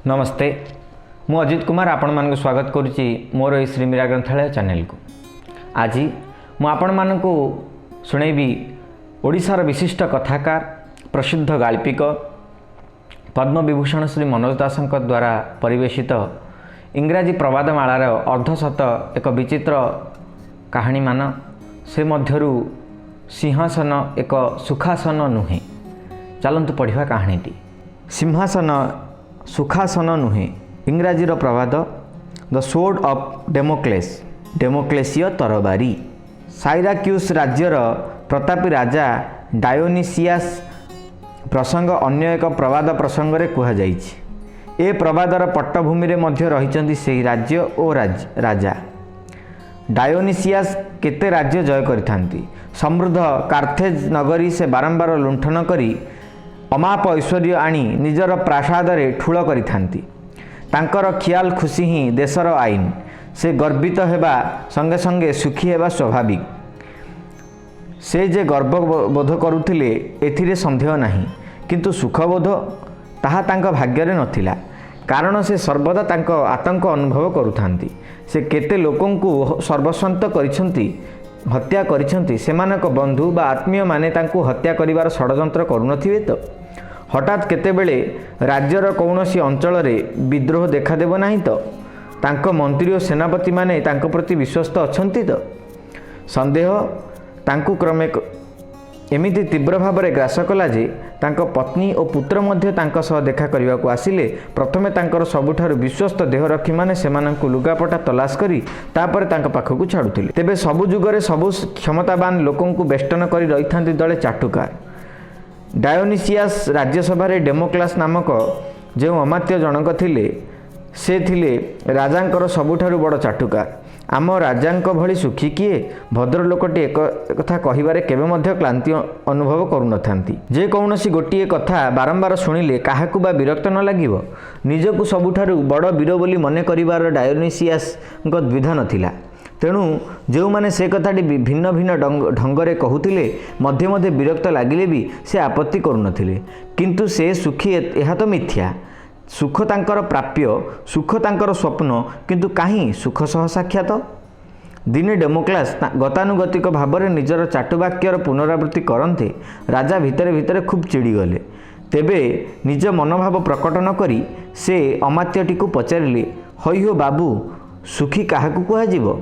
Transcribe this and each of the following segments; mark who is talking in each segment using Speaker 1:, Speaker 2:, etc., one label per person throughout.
Speaker 1: नमस्ते मु अजित कुमार आपण मानक स्वागत करुच्ची मोर ये श्री मीरा ग्रंथालय चैनल को। आज मु आपण मानक शुणेबी ओडिशार विशिष्ट कथाकार प्रसिद्ध गाल्पिक पद्म विभूषण श्री मनोज दास द्वारा परिवेशित इंग्राजी प्रवादमालार अर्धशत एक विचित्र कहानी मान से मध्यरु सिंहासन एक सुखासन नुहे। चलतु पढ़ा कहानीटी। सिंहासन सुखासन नुहे इंग्राजीर प्रवाद द स्वॉर्ड ऑफ डेमोक्लेस डेमोक्लेसीय तरबारी। साइराक्यूस राज्यर प्रतापी राजा डायोनिसियास प्रसंग अन्य एक प्रवाद प्रसंग रे कुहा जाइछि। ए प्रवादर पट्टभूमि रे मध्य रहिचंदी सेही राज्य और राजा। डायोनिसियास केते राज्य जय करिथांती। समृद्ध कार्थेज नगरी से बारंबार लुंठन करी अमाप ऐश्वर्य आनी निजर प्रासाद रे ठूल करिथांती। तांकर ख्याल खुशी ही देशर आईन। से गर्वित हेबा संगे संगे सुखी हेबा स्वाभाविक। से जे गर्वबोध करुथिले एथिरे संदेह नाही, किंतु सुखबोध ताहा तांक भाग्य रे नथिला। कारण से सर्वदा तांक आतंक अनुभव करुथांती। से केते लोकंकु सर्वस्वंत करिसंती, हत्या करिसंती। सेमानक बंधु बा आत्मीय माने तांकु हत्या करिवार षडयंत्र करुनथिबे तो। हठात केतेबेले राज्यर कौनसी अंचल रे विद्रोह देखा देबो नाही तो। तांक मंत्री और सेनापति माने तांक प्रति विश्वस्त अछंती तो। संदेह तांकु क्रमे एमिति तीव्र भाव में ग्रास कला जे तांक पत्नी और पुत्र मध्य तांक सह देखा करने को आसिले। प्रथमे तांकर सबुठारु विश्वस्त देहरक्षी माने सेमानंकु लुगापटा तलाश करी तापर तांक पाखकु छाड़ुथिले। तेबे सबु जुगरे सबु क्षमतावान लोकंकु बेष्टन करी रहिथांती दले चाटुकार। डायोनिसियास राज्यसभा रे डेमोक्लास नामक जो अमात्य जनक थिले से थिले राजांकर सबुठारु बड़ चाटुकार। आम राजांक भली सुखी किए भद्र लोकटी एक कथा कहिबारे केबे मध्य क्लांति अनुभव करुनथांती। जे कौनसी गोटिए कथा बारंबार शुणिले काहाकु बा विरक्त न लागिबो। निजकु सबुठारु बड़ वीर बोली मने करिवार डायोनिसियास द्विधा नथिला। तेणु जो माने से कथाटी भिन्न भिन्न ढंगरे कहूथिले मध्य मध्य विरक्त लागिले भी से आपत्ति करुनथिले। किंतु से सुखी एहा तो मिथ्या। सुख तांकर प्राप्य, सुख तांकर स्वप्न, किंतु काहीं सुख सह साक्षात। दिने डेमोक्लास गतानुगतिक भाव में निजर चाटुवाक्यर पुनरावृत्ति करते राजा भितरे भितरे खूब चिड़ी गले। तेबे निज मनोभाव प्रकट न करी से अमात्यटी को पचारिले, हई हो बाबू सुखी काहाकु कुहाजिबो।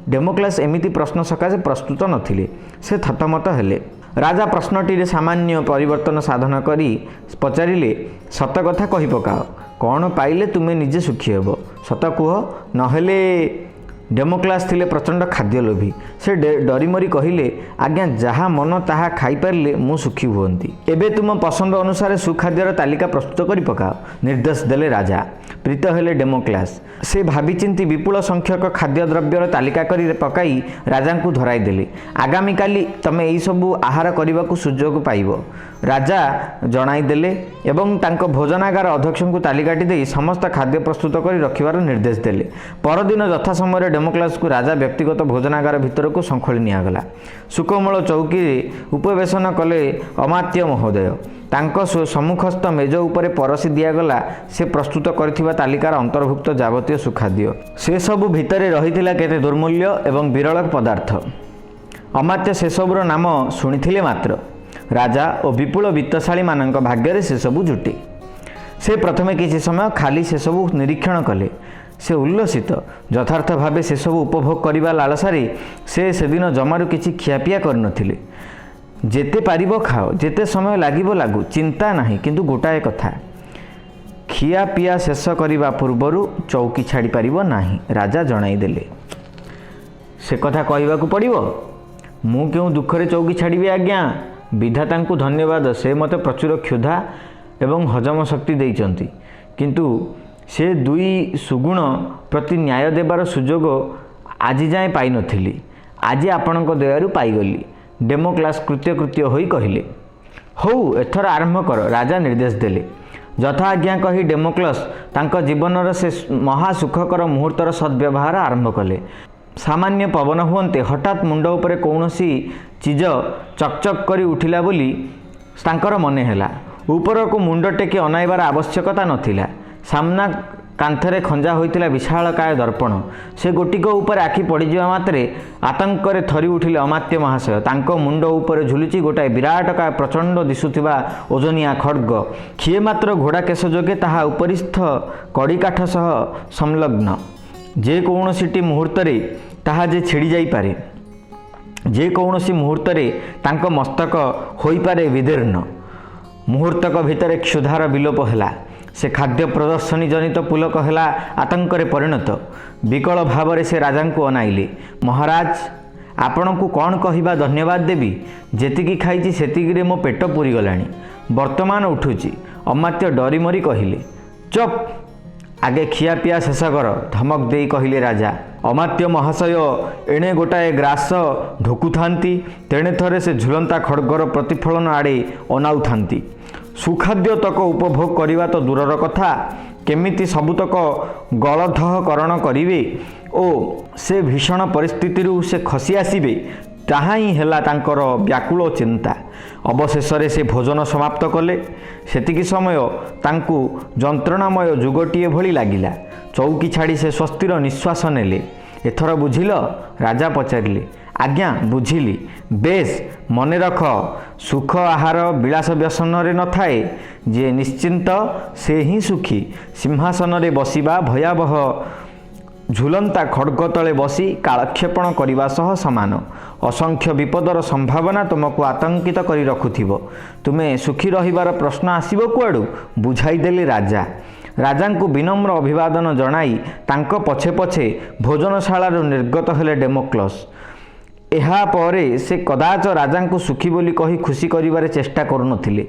Speaker 1: डेमोक्लास एमिति प्रश्न सकाशे प्रस्तुत नथिले। से थतमत हेले। राजा प्रश्नटी सामान्य परिवर्तन साधन करी पचारिले, सत कथा कहि पकाओ, कौन पाइले तुमे निजे सुखी हेबो, सत कुह नहेले। डेमोक्लास थिले प्रचंड खाद्य लोभी। से डरीमरी कहिले, आज्ञा जहा मन ताहा खाई पारिले मु सुखी हुअंती। एबे तुम पसंद अनुसार सुखाद्यर तालिका प्रस्तुत करि पकाओ, निर्देश देले राजा। प्रीत हेले डेमोक्लास। से भावी चिंती विपुल संख्यक खाद्य द्रव्यर तालिका करी पकाई राजा को धराई देले। आगामी काली तमे एई सबु आहार करबाकू सुजोग पाइबो, राजा जणाई देले एवं तांको भोजनागार अध्यक्ष को तालिकाटी दे समस्त खाद्य प्रस्तुत करी रखिबार निर्देश देले। परदिन यथा समय डेमोक्लास को राजा व्यक्तिगत भोजनागार भितर को संखोली नियागला। सुकोमल चौकी उपवेशन कले अमात्य महोदय। तांको सम्मुखस्थ मेज उपरे परसी दियागला से प्रस्तुत करथिबा तालिकार अंतर्भुक्त जावतीय सुखाद्य। से सबु भितरे रहिथिला केते दुर्मूल्य एवं विरल पदार्थ। अमात्य से सबुर नाम शुणिथिले मात्र राजा और विपुल वित्तशाली मानक भाग्य से सबु जुटे। से प्रथमे किछि समय खाली से सबु निरीक्षण कले। से उल्लसित यथार्थ भावे से सबु उपभोग करिबा लालसारे से दिन जमारू किछि खियापिया करनथिले। जेते पारिबो खाओ, जेते समय लागिबो लागू, चिंता नाही, किंतु गोटाए कथा खिया पिया शेष करिबा पूर्वरु चौकी छाड़ी पारिबो नाही, राजा जणाई देले। से कथा कहिबाकू पड़िबो। मु केउ दुखरे चौकी छाड़ीबी आज्ञा। विधातांकु धन्यवाद, से मते प्रचुर क्षुधा एवं हजम शक्ति देइचंती। किंतु से दुई सुगुण प्रति न्याय देबार सुजोग आज जाए पाई नथिली। आज आपणक दयारु पाईगली। डेमोक्लास कृत्यकृत्य होई कहिले, हौ एथर आरंभ कर, राजा निर्देश देले। यथा आज्ञा कही डेमोक्लास तांक जीवनर से महासुखकर मुहूर्तर सद्व्यवहार आरंभ कले। सामान्य पवन हुअन्ते हठात मुंड उपरे कौनसी चीज चकचक करी उठिला बोली तांकर मने ହେଲା। ଉପରକୁ ମୁଣ୍ଡ ଟେକି ଅନାଇବାର ଆବଶ୍ୟକତା ନଥିଲା। सामना कांथरे खंजा होइतिला विशालकाय दर्पण से गोटिक उपर आखि पड़िजिबा मात्रे आतंकरे थरी उठिले अमात्य महाशय। तांको मुंड उपर झुलुची गोटाए विराटकाय प्रचंड दिशुथिबा ओजनिया खड्ग किए मात्र घोड़ा केश जोगे ताहा उपरिस्थ कड़ीकाठ सह संलग्न। जे कौनसीटी मुहूर्त ताहा जे छिड़ी जाई पारे, जे कौनसी मुहूर्त तांको मस्तक होई पारे विदीर्ण। मुहूर्तक भितर क्षुधार विलोप हैला। से खाद्य प्रदर्शनी जनित पुलक हैला आतंकरे परिणत। विकल भावरे से राजा को अनाइले। महाराज आपण को कौन कहिबा धन्यवाद देवी, जेतिकी खाइछि सेतिकिरे मो पेट पूरी गलानी, वर्तमान उठुची। अमात्य डरी मरी कहिले चुप, आगे खिया पिया शेष कर, धमक देई कहिले राजा। अमात्य महाशय एणे गोटाए ग्रास ढोकुथांती, तेणे थरे से झुलंता खड्गर प्रतिफलन आड़े अनाउथांती। सुखाद्य तक उपभोग करिबा तो दूरर कथा, केमिति सबुतक गलधहकरण करिवे ओ से भीषण परिस्थिति से खसी आसिबे, ताहा ही हेला तांकर व्याकुल चिंता। अवशेषरे से भोजन समाप्त कले। सेतिकी समय तांकु जंत्रणामय जुगटीए भली लागिला। चौकी छाड़ी से स्वस्तिर निश्वास नेले। एथर बुझिल? राजा पचारिले। आज्ञा बुझिली। बेश मने रख, सुख आहार विलास व्यसन रे न थाए। जे निश्चिंत से ही सुखी। सिंहासन रे बसिबा भयावह झुलंता खड्ग तले बसी कालक्षेपण करने सह समान। असंख्य विपदर संभावना तुमको आतंकित करी रखुथिबो। तुमे सुखी रहिबार प्रश्न आसीबो कुआडू? बुझाईदेले राजा। राजा को विनम्र अभिवादन जणाई तांको पछे पछे भोजनशाला निर्गत हेले डेमोक्लस। एहा परे से कदाच राजा को सुखी बोली कही खुशी करिबारे चेष्टा करुनथिले।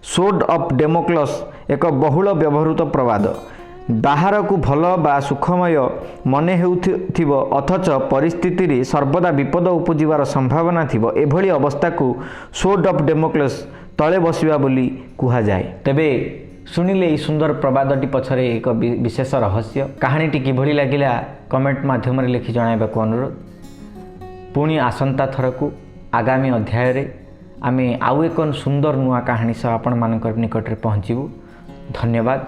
Speaker 1: सोड ऑफ डेमोक्लस एक बहुल व्यवहृत प्रवाद। बाहर को भल बा सुखमय मने हेउथिबो, अथच परिस्थिति सर्वदा विपद उपजिबार संभावना थिबो। एभली अवस्था को सोड ऑफ डेमोक्लस तले बसिबा बोली कुहा जाए। तेबे शुणिले यह सुंदर प्रवादटी पछरे एक विशेष रहस्य। कहानीटी किभली लागिला कमेंट माध्यम लिखि जणाइबाकु अनुरोध। पुणी आसंता थरकू आगामी अध्याय रे आमे आउ एक सुंदर नुआ कहानी सह आपण मानकर निकट रे पहुँचबू। धन्यवाद।